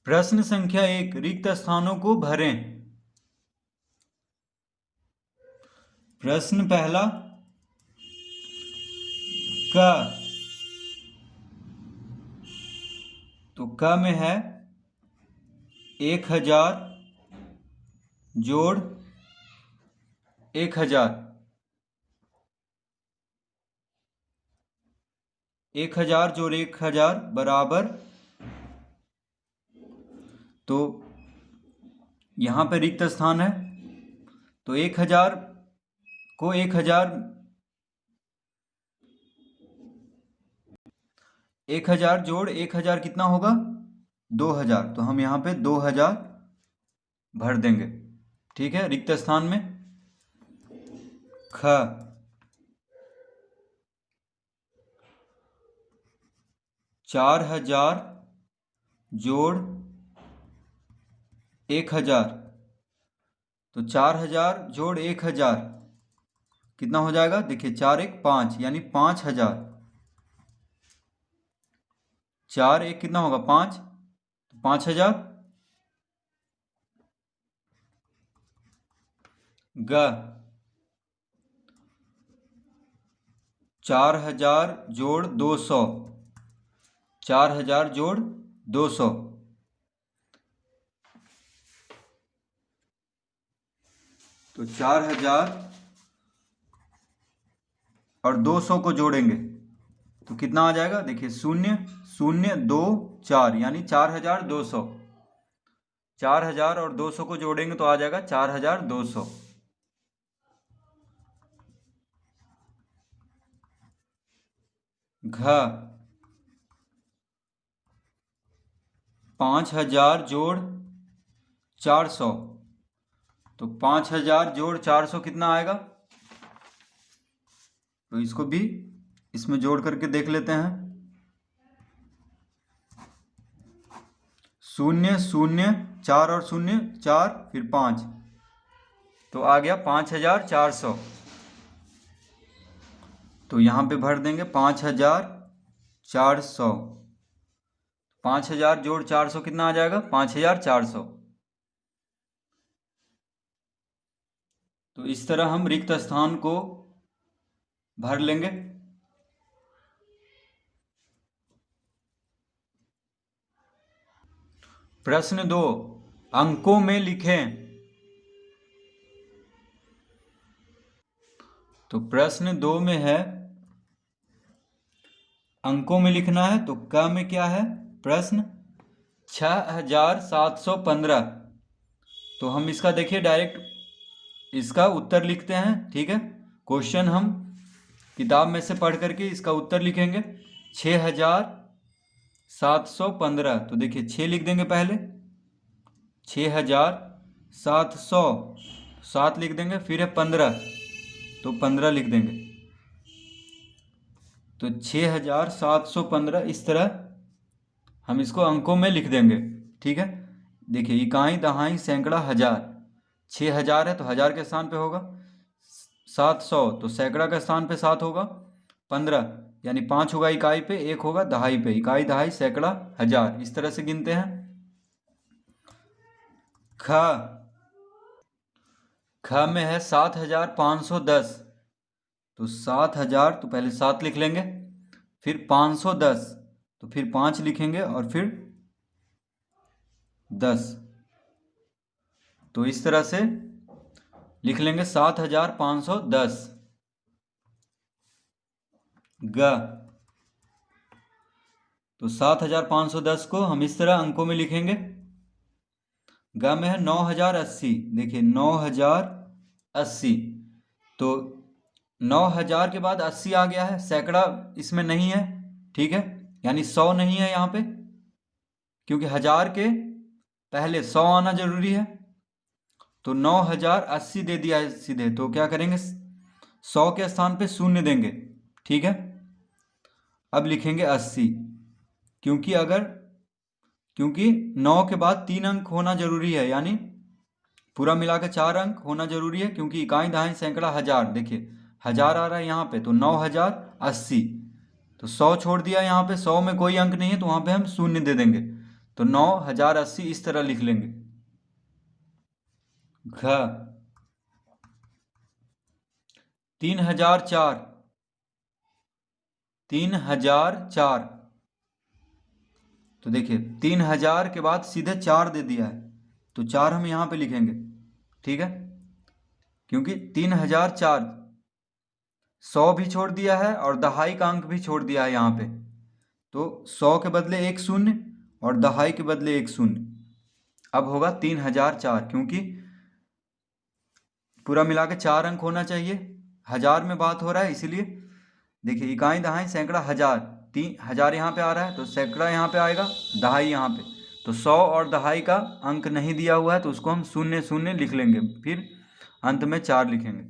प्रश्न संख्या 1, रिक्त स्थानों को भरें। प्रश्न पहला, क। तो क में है 1000 जोड़ 1000, 1000 जोड़ 1000 बराबर, तो यहाँ पे रिक्त स्थान है तो 1000 को 1000 जोड़ 1000 कितना होगा 2000, तो हम यहाँ पे 2000 भर देंगे। ठीक है, रिक्त स्थान में। ख 4000 जोड़ 1000, तो 4000 जोड़ 1000 कितना हो जाएगा, देखिए 4 1 5 यानी 5000। 4 1 कितना होगा 5, 5000। ग 4000 जोड़ 200, 4000 जोड़ 200, तो 4000 और 200 को जोड़ेंगे तो कितना आ जाएगा, देखिए 0 0 2 4 यानी 4200। 4000 और 200 को जोड़ेंगे तो आ जाएगा 4200। घ 5000 जोड़ 400, तो 5000 जोड़ 400 कितना आएगा, तो इसको भी इसमें जोड़ करके देख लेते हैं। 0 0 4 और 0 4 फिर 5, तो आ गया 5400। तो यहाँ पे भर देंगे 5400। 5000 जोड़ 400 कितना आ जाएगा 5400। तो इस तरह हम रिक्त स्थान को भर लेंगे। प्रश्न 2, अंकों में लिखें। तो प्रश्न 2 में है अंकों में लिखना है, तो क में क्या है, प्रश्न 6715, तो हम इसका देखिए डायरेक्ट इसका उत्तर लिखते हैं। ठीक है, क्वेश्चन हम किताब में से पढ़ करके इसका उत्तर लिखेंगे। 6715, तो देखिए 6 लिख देंगे पहले, 6700, 7 लिख देंगे, फिर है 15, तो 15 लिख देंगे, तो 6715 इस तरह हम इसको अंकों में लिख देंगे। ठीक है, देखिए इकाई दहाई सैकड़ा हजार, 6000 है तो हजार के स्थान पे होगा, 700 तो सैकड़ा के स्थान पे 7 होगा, 15 यानी 5 होगा इकाई पे, 1 होगा दहाई पे, इकाई दहाई सैकड़ा हजार, इस तरह से गिनते हैं। ख में है 7510, तो 7000 तो पहले 7 लिख लेंगे, फिर 510 तो फिर 5 लिखेंगे और फिर 10, तो इस तरह से लिख लेंगे 7510। ग तो 7510 को हम इस तरह अंकों में लिखेंगे। ग में है 9080, देखिए 9080, तो 9000 के बाद 80 आ गया है, सैकड़ा इसमें नहीं है। ठीक है, यानी 100 नहीं है यहाँ पे, क्योंकि हजार के पहले 100 आना जरूरी है, तो 9080 दे दिया है सीधे, तो क्या करेंगे 100 के स्थान पे 0 देंगे। ठीक है, अब लिखेंगे 80, क्योंकि 9 के बाद 3 अंक होना जरूरी है, यानी पूरा मिला के 4 अंक होना जरूरी है, क्योंकि इकाई दहाई सैकड़ा हजार, देखिए हजार आ रहा है यहाँ पे, तो 9080, तो 100 छोड़ दिया यहाँ पे, 100 में कोई अंक नहीं है तो वहाँ पे हम 0 दे देंगे, तो 9080 इस तरह लिख लेंगे। घ 3004, 3004। तो देखिए 3000 के बाद सीधे 4 दे दिया है, तो 4 हम यहाँ पे लिखेंगे, ठीक है, क्योंकि 3004 100 भी छोड़ दिया है और दहाई का अंक भी छोड़ दिया है यहाँ पे, तो 100 के बदले एक शून्य और दहाई के बदले एक शून्य। अब होगा 3004, क्योंकि पूरा मिला के 4 अंक होना चाहिए, हजार में बात हो रहा है इसीलिए। देखिए इकाई दहाई सैकड़ा हजार, 3000 यहाँ पे आ रहा है तो सैकड़ा यहाँ पे आएगा, दहाई यहाँ पे, तो 100 और दहाई का अंक नहीं दिया हुआ है तो उसको हम शून्य शून्य लिख लेंगे, फिर अंत में 4 लिखेंगे।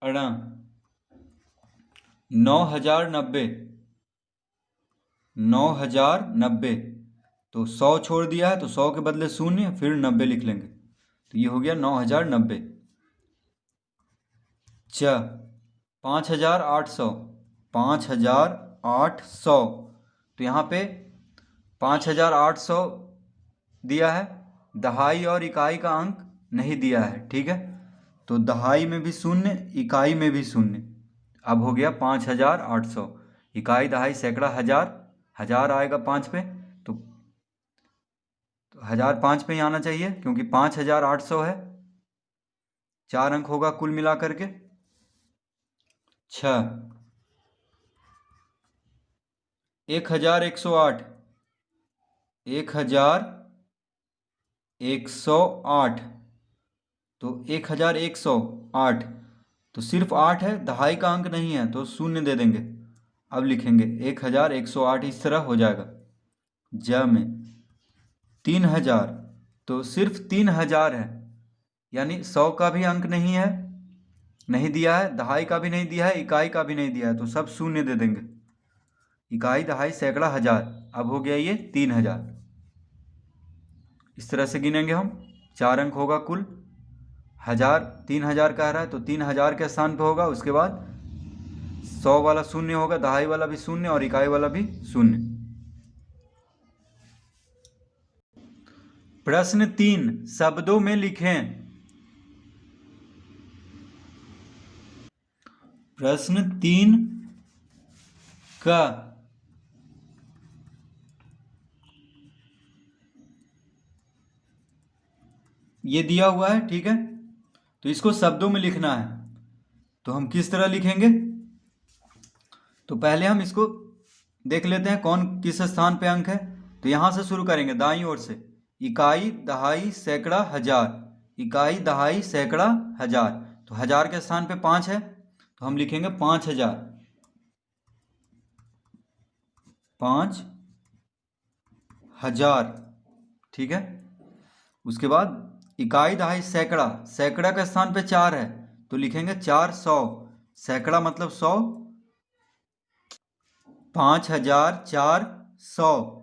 अड़ा 9090, 9090, तो 100 छोड़ दिया है तो 100 के बदले शून्य फिर 90 लिख लेंगे, तो ये हो गया 9090। च 5800, 5800, तो यहाँ पे 5800 दिया है, दहाई और इकाई का अंक नहीं दिया है, ठीक है, तो दहाई में भी शून्य, इकाई में भी शून्य। अब हो गया 5800, इकाई दहाई सैकड़ा हजार, हजार आएगा 5 पे, तो 1000 5 पे ही आना चाहिए क्योंकि 5800 है, 4 अंक होगा कुल मिला करके। 6 1108, 1108, तो 1108, तो सिर्फ 8 है, दहाई का अंक नहीं है तो शून्य दे देंगे। अब लिखेंगे 1108, इस तरह हो जाएगा। ज में 3000, तो सिर्फ 3000 है, यानी 100 का भी अंक नहीं है, नहीं दिया है, दहाई का भी नहीं दिया है, इकाई का भी नहीं दिया है, तो सब शून्य दे देंगे। इकाई दहाई सैकड़ा हजार, अब हो गया ये 3000। इस तरह से गिनेंगे हम, 4 अंक होगा कुल, हजार 3000 कह रहा है तो 3000 के स्थान पे होगा, उसके बाद 100 वाला शून्य होगा, दहाई वाला भी शून्य और इकाई वाला भी शून्य। प्रश्न 3 शब्दों में लिखें। प्रश्न 3 का ये दिया हुआ है, ठीक है, तो इसको शब्दों में लिखना है, तो हम किस तरह लिखेंगे, तो पहले हम इसको देख लेते हैं कौन किस स्थान पे अंक है। तो यहां से शुरू करेंगे दाईं ओर से, इकाई दहाई सैकड़ा हजार, इकाई दहाई सैकड़ा हजार, तो हजार के स्थान पे 5 है तो हम लिखेंगे 5000, 5000, ठीक है। उसके बाद इकाई दहाई सैकड़ा, सैकड़ा का स्थान पे 4 है तो लिखेंगे 400, सैकड़ा मतलब 100, 5400,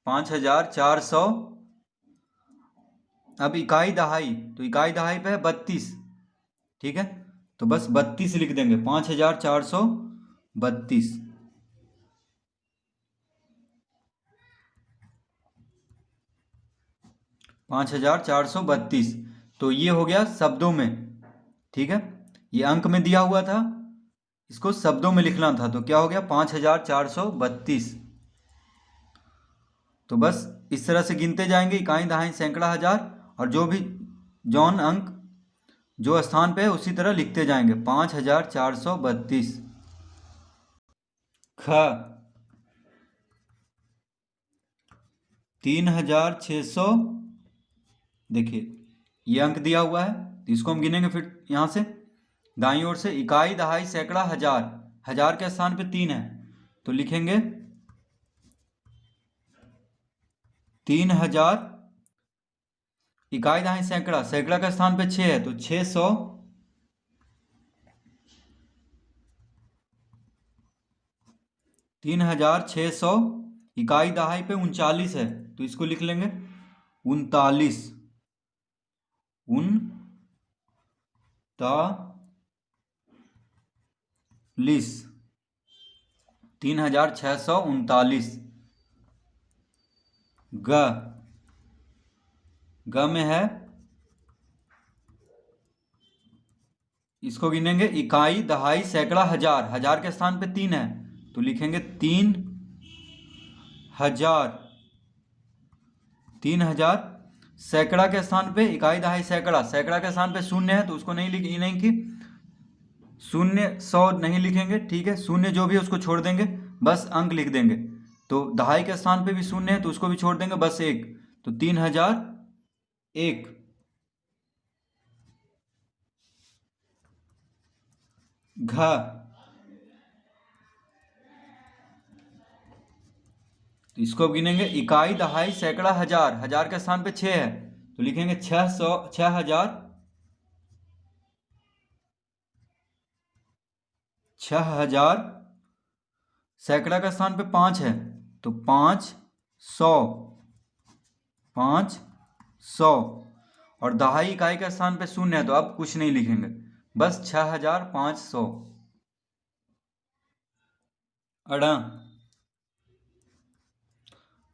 5400। अब इकाई दहाई, तो इकाई दहाई पे है 32, ठीक है, तो बस 32 लिख देंगे, 5432, 5432, तो ये हो गया शब्दों में, ठीक है, ये अंक में दिया हुआ था, इसको शब्दों में लिखना था, तो क्या हो गया 5432। तो बस इस तरह से गिनते जाएंगे, इकाई दहाई सैकड़ा हजार, और जो भी जौन अंक जो स्थान पे है उसी तरह लिखते जाएंगे, 5432। ख 3600, देखिए ये अंक दिया हुआ है तो इसको हम गिनेंगे फिर यहाँ से दाईं ओर से, इकाई दहाई सैकड़ा हजार, हजार के स्थान पे 3 है तो लिखेंगे 3000, इकाई दहाई सैकड़ा, सैकड़ा का स्थान पे 6 है तो 600, 3600, इकाई दहाई पे 39 है तो इसको लिख लेंगे 39, 39, 3639। ग ग में है, इसको गिनेंगे इकाई, दहाई, सैकड़ा, हजार। हजार के स्थान पे 3 है तो लिखेंगे 3000। 3000। सैकड़ा के स्थान पे इकाई, दहाई, सैकड़ा। सैकड़ा के स्थान पे शून्य है तो उसको नहीं लिख, नहीं की शून्य 100 नहीं लिखेंगे, ठीक है। शून्य जो भी है उसको छोड़ देंगे, बस अंक लिख देंगे। तो दहाई के स्थान पे भी शून्य है तो उसको भी छोड़ देंगे, बस 1। तो 3001। घ तो इसको अब गिनेंगे इकाई, दहाई, सैकड़ा, हजार। हजार के स्थान पे 6 है तो लिखेंगे 600, 6000। 6000। सैकड़ा का स्थान पे 5 है तो 500। 500। और दहाई इकाई का स्थान पे शून्य है तो अब कुछ नहीं लिखेंगे, बस 6500। अड़ा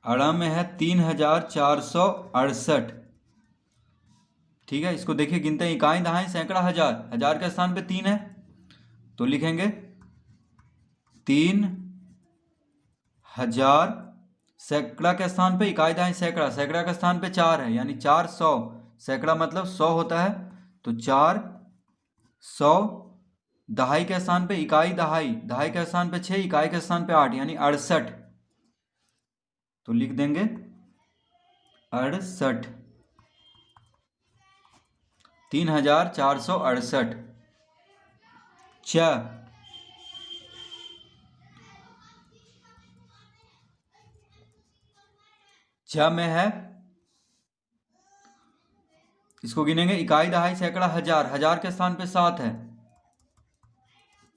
अड़ा में है 3468। ठीक है, इसको देखिए गिनते हैं इकाई, दहाई, सैकड़ा, हजार। हजार के स्थान पे 3 है तो लिखेंगे 3000। सैकड़ा के स्थान पे इकाई, दहाई, सैकड़ा। सैकड़ा के स्थान पे 4 है यानी 400। सैकड़ा मतलब 100 होता है तो 400। दहाई के स्थान पे इकाई, दहाई। दहाई के स्थान पे 6, इकाई के स्थान पे 8 यानी 68। तो लिख देंगे 68। 3468। च में है, इसको गिनेंगे इकाई, दहाई, सैकड़ा, हजार। हजार के स्थान पे 7 है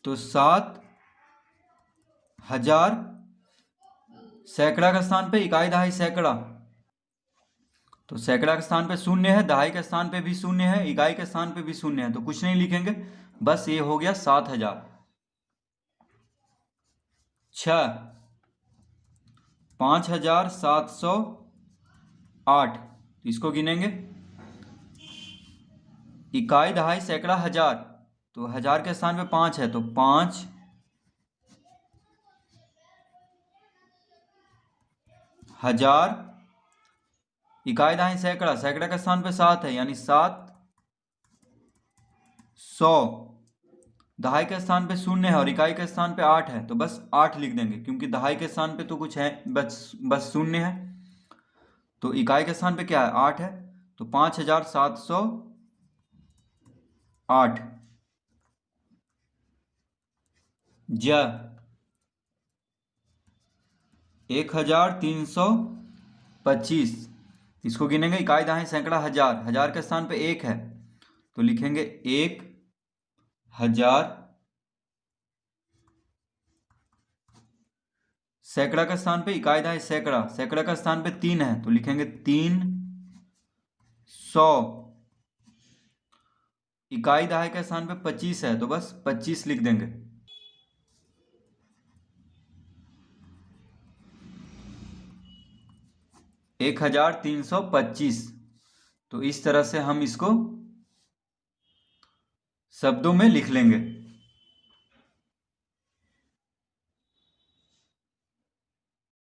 तो 7000। सैकड़ा के स्थान पे इकाई, दहाई, सैकड़ा। तो सैकड़ा के स्थान पे शून्य है, दहाई के स्थान पे भी शून्य है, इकाई के स्थान पे भी शून्य है तो कुछ नहीं लिखेंगे, बस ये हो गया 7000। 5708। इसको गिनेंगे इकाई, दहाई, सैकड़ा, हजार। तो हजार के स्थान पे 5 है तो 5000। इकाई, दहाई, सैकड़ा। सैकड़ा के स्थान पे 7 है यानी 700। दहाई के स्थान पे शून्य है और इकाई के स्थान पे 8 है तो बस 8 लिख देंगे, क्योंकि दहाई के स्थान पे तो कुछ है, बस शून्य है। तो इकाई के स्थान पे क्या है, 8 है तो 5708। ज 1325। इसको गिनेंगे इकाई, दहाई, सैकड़ा, हजार। हजार के स्थान पे 1 है तो लिखेंगे 1000। सैकड़ा का स्थान पे इकाई, दहाई, सैकड़ा। सैकड़ा का स्थान पे 3 है तो लिखेंगे 300। इकाई, दहाई के स्थान पे 25 है तो बस 25 लिख देंगे। 1325। तो इस तरह से हम इसको शब्दों में लिख लेंगे।